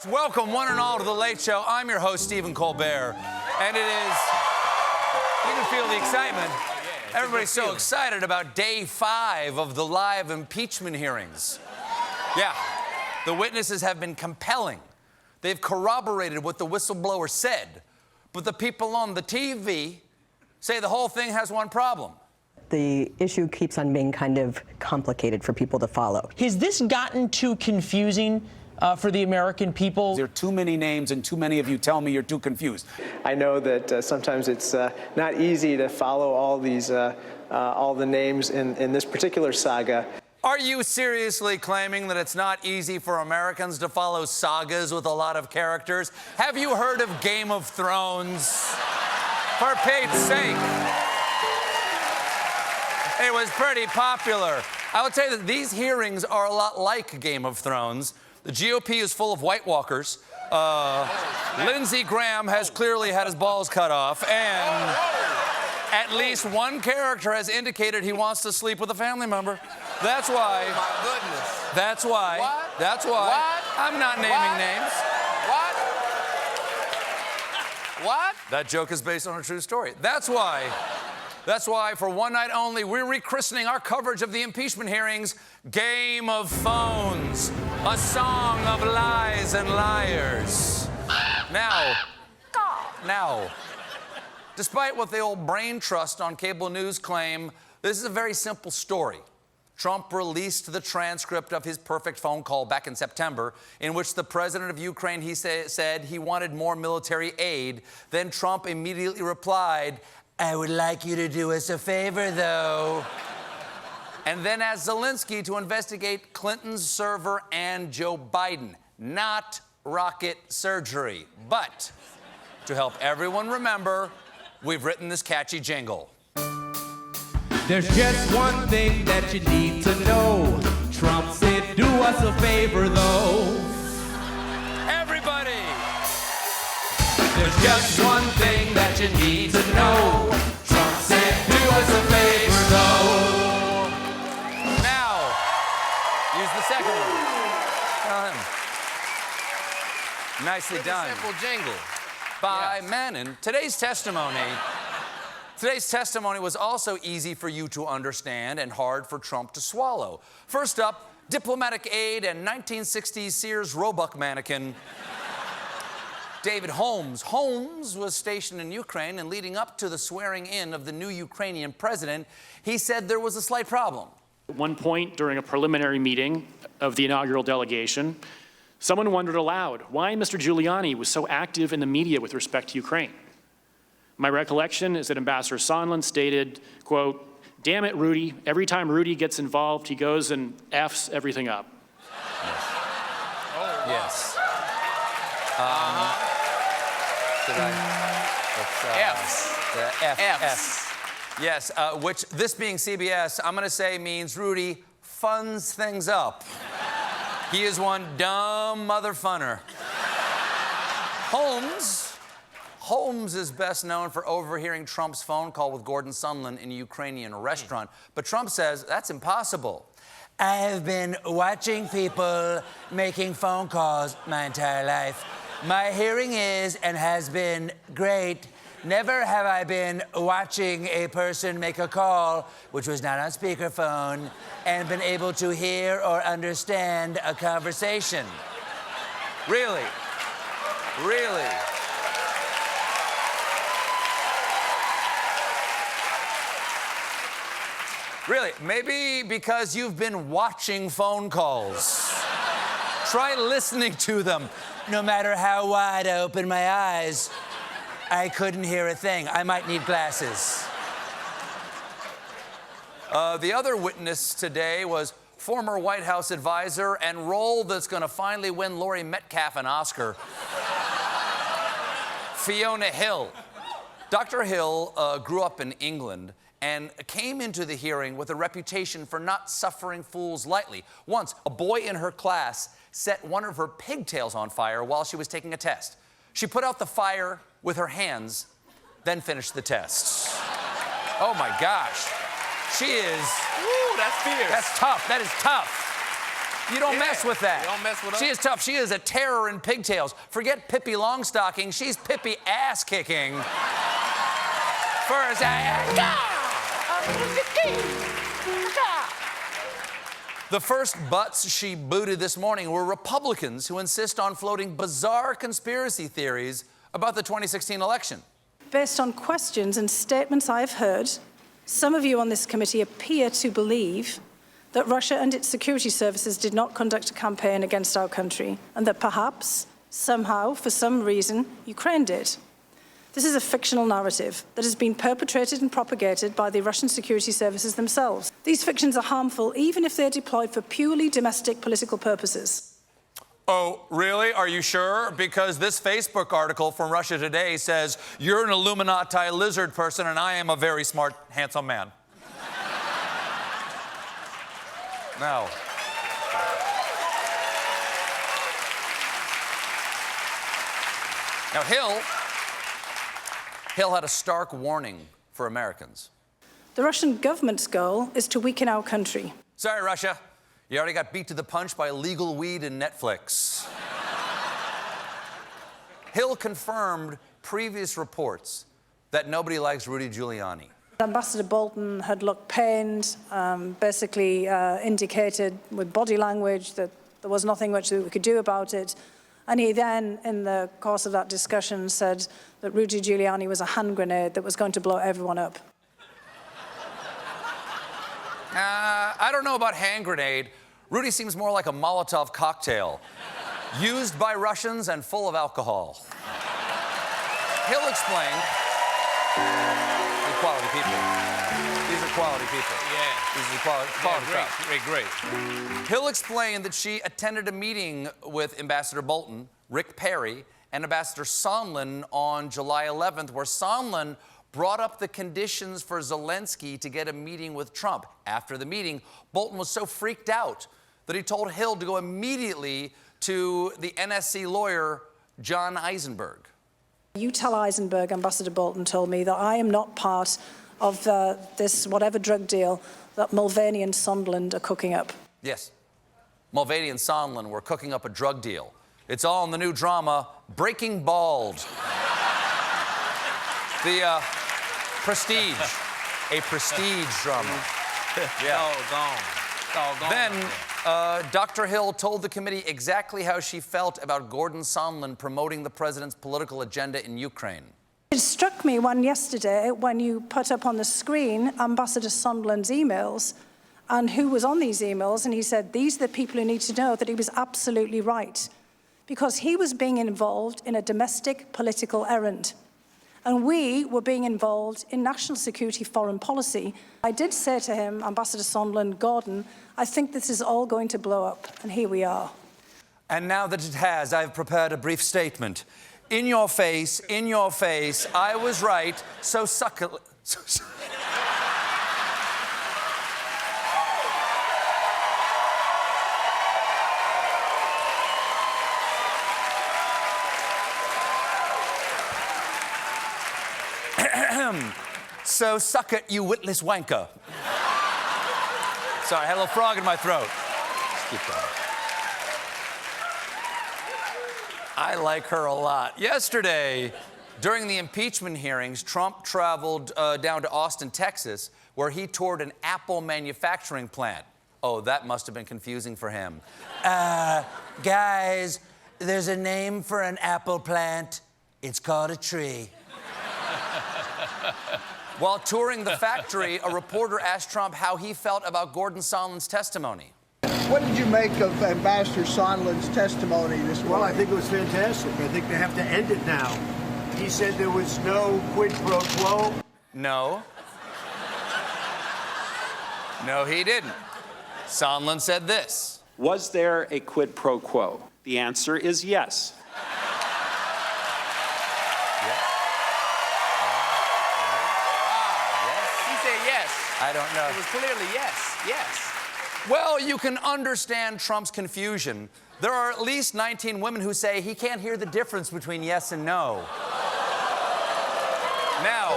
Welcome, one and all, to The Late Show. I'm your host, Stephen Colbert, and it is, you can feel the excitement. Everybody's so excited about day 5 of the live impeachment hearings. Yeah, the witnesses have been compelling. They've corroborated what the whistleblower said, but the people on the TV say the whole thing has one problem. The issue keeps on being kind of complicated for people to follow. Has this gotten too confusing for the American people? There are too many names, and too many of you tell me you're too confused. I know that sometimes it's not easy to follow all the names in this particular saga. Are you seriously claiming that it's not easy for Americans to follow sagas with a lot of characters? Have you heard of Game of Thrones? For Pete's sake. It was pretty popular. I would say that these hearings are a lot like Game of Thrones. The GOP is full of White Walkers. Lindsey Graham has clearly had his balls cut off, and at least one character has indicated he wants to sleep with a family member. That's why. Oh my goodness. That's why. What? That's why. What? I'm not naming What? names. What? That joke is based on a true story. That's why, for one night only, we're rechristening our coverage of the impeachment hearings Game of Phones, a song of lies and liars. Now, despite what the old brain trust on cable news claim, this is a very simple story. Trump released the transcript of his perfect phone call back in September, in which the president of Ukraine said he wanted more military aid. Then Trump immediately replied, "I would like you to do us a favor, though." And then asked Zelensky to investigate Clinton's server and Joe Biden. Not rocket surgery. But to help everyone remember, we've written this catchy jingle. There's just one thing that you need to know. Trump said, do us a favor, though. Everybody! There's just one thing that you need to know. Trump said, do us a favor, though. Now, use the second one. Tell him. Nicely done. Simple jingle. By Manon. Today's testimony was also easy for you to understand and hard for Trump to swallow. First up, diplomatic aide and 1960s Sears Roebuck mannequin, David Holmes. Holmes was stationed in Ukraine, and leading up to the swearing in of the new Ukrainian president, he said there was a slight problem. At one point during a preliminary meeting of the inaugural delegation, someone wondered aloud why Mr. Giuliani was so active in the media with respect to Ukraine. My recollection is that Ambassador Sondland stated, quote, "Damn it, Rudy, every time Rudy gets involved, he goes and F's everything up." Yes. F's. F's. Yes, which, this being CBS, I'm going to say means Rudy funds things up. He is one dumb mother funner. Holmes is best known for overhearing Trump's phone call with Gordon Sondland in a Ukrainian restaurant. But Trump says that's impossible. I have been watching people making phone calls my entire life. My hearing is and has been great. Never have I been watching a person make a call, which was not on speakerphone, and been able to hear or understand a conversation. Really? Really? Really, maybe because you've been watching phone calls. Try listening to them. No matter how wide I opened my eyes, I couldn't hear a thing. I might need glasses. The other witness today was former White House advisor and role that's going to finally win Laurie Metcalf an Oscar, Fiona Hill. Dr. Hill grew up in England and came into the hearing with a reputation for not suffering fools lightly. Once, a boy in her class set one of her pigtails on fire while she was taking a test. She put out the fire with her hands, then finished the test. Oh my gosh. She is... Woo, that's fierce. That's tough. That is tough. You don't mess with that. You don't mess with her. She is tough. She is a terror in pigtails. Forget Pippi Longstocking. She's Pippi ass-kicking. First, the first butts she booted this morning were Republicans who insist on floating bizarre conspiracy theories about the 2016 election. Based on questions and statements I've heard, some of you on this committee appear to believe that Russia and its security services did not conduct a campaign against our country, and that perhaps, somehow, for some reason, Ukraine did. This is a fictional narrative that has been perpetrated and propagated by the Russian security services themselves. These fictions are harmful even if they're deployed for purely domestic political purposes. Oh, really? Are you sure? Because this Facebook article from Russia Today says, you're an Illuminati lizard person and I am a very smart, handsome man. Now, Hill had a stark warning for Americans. The Russian government's goal is to weaken our country. Sorry, Russia. You already got beat to the punch by legal weed and Netflix. Hill confirmed previous reports that nobody likes Rudy Giuliani. Ambassador Bolton had looked pained, basically indicated with body language that there was nothing much that we could do about it. And he then, in the course of that discussion, said that Rudy Giuliani was a hand grenade that was going to blow everyone up. I don't know about hand grenade. Rudy seems more like a Molotov cocktail, used by Russians and full of alcohol. Hill explained. These quality people. These are quality people. Yeah. These are quality Great, great, great. Hill explained that she attended a meeting with Ambassador Bolton, Rick Perry, and Ambassador Sondland on July 11th, where Sondland brought up the conditions for Zelensky to get a meeting with Trump. After the meeting, Bolton was so freaked out that he told Hill to go immediately to the NSC lawyer, John Eisenberg. You tell Eisenberg, Ambassador Bolton told me, that I am not part of this whatever drug deal that Mulvaney and Sondland are cooking up. Yes. Mulvaney and Sondland were cooking up a drug deal. It's all in the new drama, Breaking Bald. The Prestige. A prestige drama. Yeah. Then Dr. Hill told the committee exactly how she felt about Gordon Sondland promoting the president's political agenda in Ukraine. It struck me yesterday when you put up on the screen Ambassador Sondland's emails and who was on these emails, and he said, these are the people who need to know, that he was absolutely right, because he was being involved in a domestic political errand. And we were being involved in national security foreign policy. I did say to him, Ambassador Sondland, Gordon, I think this is all going to blow up, and here we are. And now that it has, I've prepared a brief statement. In your face, I was right, so suck it. So suck it, you witless wanker. Sorry, I had a little frog in my throat. Keep going. I like her a lot. Yesterday, during the impeachment hearings, Trump traveled down to Austin, Texas, where he toured an Apple manufacturing plant. Oh, that must have been confusing for him. Guys, there's a name for an Apple plant. It's called a tree. While touring the factory, a reporter asked Trump how he felt about Gordon Sondland's testimony. What did you make of Ambassador Sondland's testimony this morning? Well, I think it was fantastic. I think they have to end it now. He said there was no quid pro quo. No. No, he didn't. Sondland said this. Was there a quid pro quo? The answer is yes. I don't know. It was clearly yes, yes. Well, you can understand Trump's confusion. There are at least 19 women who say he can't hear the difference between yes and no. Now,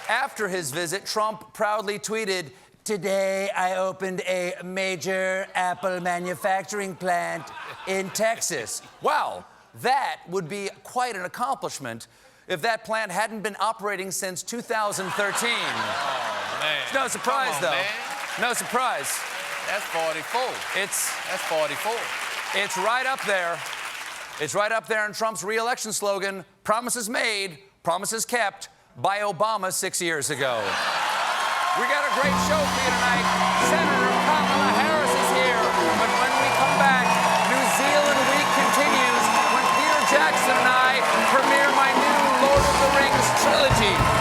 after his visit, Trump proudly tweeted, Today, I opened a major Apple manufacturing plant in Texas. Wow, that would be quite an accomplishment if that plant hadn't been operating since 2013. Oh, man. It's no surprise, Come on, though. Man. No surprise. That's 44. That's 44. It's right up there. It's right up there in Trump's re-election slogan, promises made, promises kept, by Obama 6 years ago. We got a great show for you tonight. Senator Kamala Harris is here. But when we come back, New Zealand week continues when Peter Jackson and I premiere my new Lord of the Rings trilogy.